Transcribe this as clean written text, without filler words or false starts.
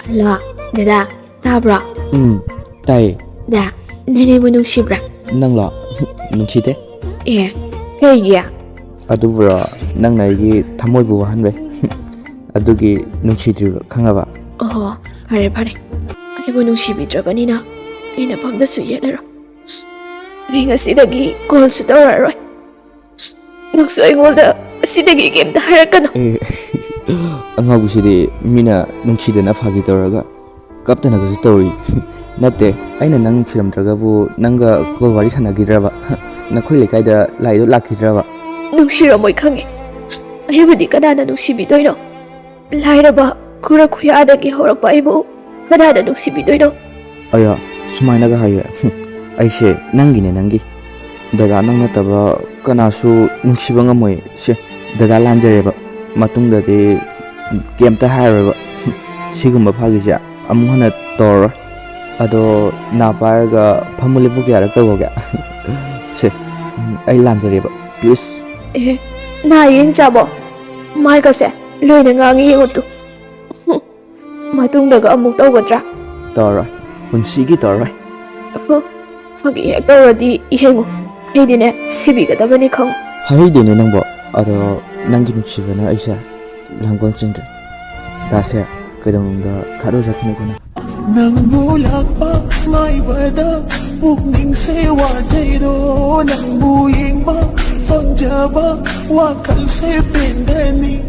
Hello ꯗꯗꯥ ꯇꯥꯕ꯭ꯔꯣ? ꯇꯥꯏꯌꯦ. ꯗꯥ ꯅꯦꯅꯦꯕꯨ ꯅꯨꯡꯁꯤꯕ꯭ꯔꯥ? ꯅꯪꯂꯣ? ꯅꯨꯡꯁꯤꯗꯦ. ꯑꯦ ꯀꯩꯒꯤ? ꯑꯗꯨꯕꯨꯔꯣ ꯅꯪꯅ ꯑꯩꯒꯤ ꯊꯃꯣꯏꯕꯨ ꯋꯥꯍꯟꯕꯩ ꯑꯗꯨꯒꯤ ꯅꯨꯡꯁꯤꯗ꯭ꯔꯤꯕ ꯈꯪꯉꯕ? ꯑꯣꯍꯣ ꯐꯔꯦ ꯐꯔꯦ ꯑꯩꯕꯨ ꯅꯨꯡꯁꯤꯕꯤꯗ꯭ꯔꯕꯅꯤꯅ ꯑꯩꯅ ꯐꯝꯗꯁꯨ ꯌꯦꯠꯂꯔꯣꯏ. ꯑꯩ ꯉꯁꯤꯗꯒꯤ ꯀꯣꯜꯁꯨ ꯇꯧꯔꯔꯣꯏ. ꯅꯪꯁꯨ ꯑꯩꯉꯣꯟꯗ ꯑꯁꯤꯗꯒꯤ ꯀꯩꯝꯇ ꯍꯥꯏꯔꯛꯀꯅꯨ. ꯑꯉꯥꯎꯕꯤꯁꯤꯗꯤ ꯃꯤꯅ ꯅꯨꯡꯁꯤꯗꯅ ꯐꯥꯒꯤ ꯇꯧꯔꯒ ꯀꯞꯇꯅꯒꯁꯨ ꯇꯧꯔꯤ. ꯅꯠꯇꯦ ꯑꯩꯅ ꯅꯪ ꯅꯨꯡꯁꯤꯔꯝꯗ꯭ꯔꯒꯕꯨ ꯅꯪꯒ ꯀꯣꯜ ꯋꯥꯔꯤ ꯁꯥꯟꯅꯈꯤꯗ꯭ꯔꯕ? ꯅꯈꯣꯏ ꯂꯩꯀꯥꯏꯗ ꯂꯥꯏꯗꯣ ꯂꯥꯛꯈꯤꯗ꯭ꯔꯕ? ꯅꯨꯡꯁꯤꯔꯝꯃꯣꯏ ꯈꯪꯉꯦ. ꯑꯩꯕꯨꯗꯤ ꯀꯅꯥꯅ ꯅꯨꯡꯁꯤꯕꯤꯗꯣꯏꯅꯣ? ꯂꯥꯏꯔꯕ ꯈꯨꯔ ꯈꯨꯌꯥꯗꯒꯤ ꯍꯧꯔꯛꯄ ꯑꯩꯕꯨ ꯀꯅꯥꯅ ꯅꯨꯡꯁꯤꯕꯤꯗꯣꯏꯅꯣ? ꯑꯌꯥ ꯁꯨꯃꯥꯏꯅꯒ ꯍꯥꯏꯌꯦ. ꯑꯩꯁꯦ ꯅꯪꯒꯤꯅꯦ ꯅꯪꯒꯤ. ꯗꯗꯥ ꯅꯪ ꯅꯠꯇꯕ ꯀꯅꯥꯁꯨ ꯅꯨꯡꯁꯤꯕ ꯉꯝꯃꯣꯏ. ꯁꯦ ꯗꯗꯥ ꯂꯥꯟꯖꯔꯦꯕ. ꯃꯇꯨꯡꯗꯗꯤ ꯀꯩꯝꯇ ꯍꯥꯏꯔꯣꯏꯕ. ꯁꯤꯒꯨꯝꯕ ꯐꯥꯒꯤꯁꯦ ꯑꯃꯨꯛ ꯍꯟꯅ ꯇꯧꯔꯔꯣꯏ. ꯑꯗꯣ ꯅꯥ ꯄꯥꯏꯔꯒ ꯐꯝꯃꯨ ꯂꯦꯞꯄꯨ ꯀꯌꯥꯔꯛ ꯇꯧꯔꯒꯦ? ꯁꯦ ꯑꯩ ꯂꯥꯟꯖꯔꯦꯕ ꯄ꯭ꯂꯤꯁ. ꯅꯥ ꯌꯦꯡꯖꯕꯣ ꯃꯥꯏꯒꯁꯦ ꯂꯣꯏꯅ ꯉꯥꯡꯉꯤ ꯌꯦꯡꯉꯨꯇꯨ. ꯃꯇꯨꯡꯗꯒ ꯑꯃꯨꯛ ꯇꯧꯒꯗ꯭ꯔꯥ? ꯇꯧꯔꯔꯣꯏ. ꯄꯨꯟꯁꯤꯒꯤ ꯇꯧꯔꯔꯣꯏ. ꯐꯥꯒꯤ ꯍꯦꯛ ꯇꯧꯔꯗꯤ ꯌꯦꯡꯉꯨ ꯑꯩꯗꯤꯅꯦ ꯁꯤꯕꯤꯒꯗꯕꯅꯤ ꯈꯪꯉꯨ. ꯍꯥꯏꯍꯩꯗꯦꯅꯦ ꯅꯪꯕꯣ. ꯑꯗꯣ ꯅꯪꯒꯤ ꯅꯨꯡꯁꯤꯕꯅ ꯑꯩꯁꯦ ꯂꯥꯡꯒꯣꯜ ꯆꯤꯡꯈ꯭ꯔꯦ. ꯗꯥꯁꯦ ꯀꯩꯗꯧꯅꯨꯡꯗ ꯊꯥꯗꯣꯛꯆꯈꯤꯅꯨꯀꯣ ꯅꯪ. ꯅꯪꯕꯨ ꯂꯥꯛꯄ ꯉꯥꯏꯕꯗ ꯄꯨꯛꯅꯤꯡꯁꯦ ꯋꯥꯖꯩꯗꯣ ꯅꯪꯕꯨ ꯌꯦꯡꯕ ꯐꯪꯖꯕ ꯋꯥꯈꯜꯁꯦ ꯄꯦꯟꯒꯅꯤ.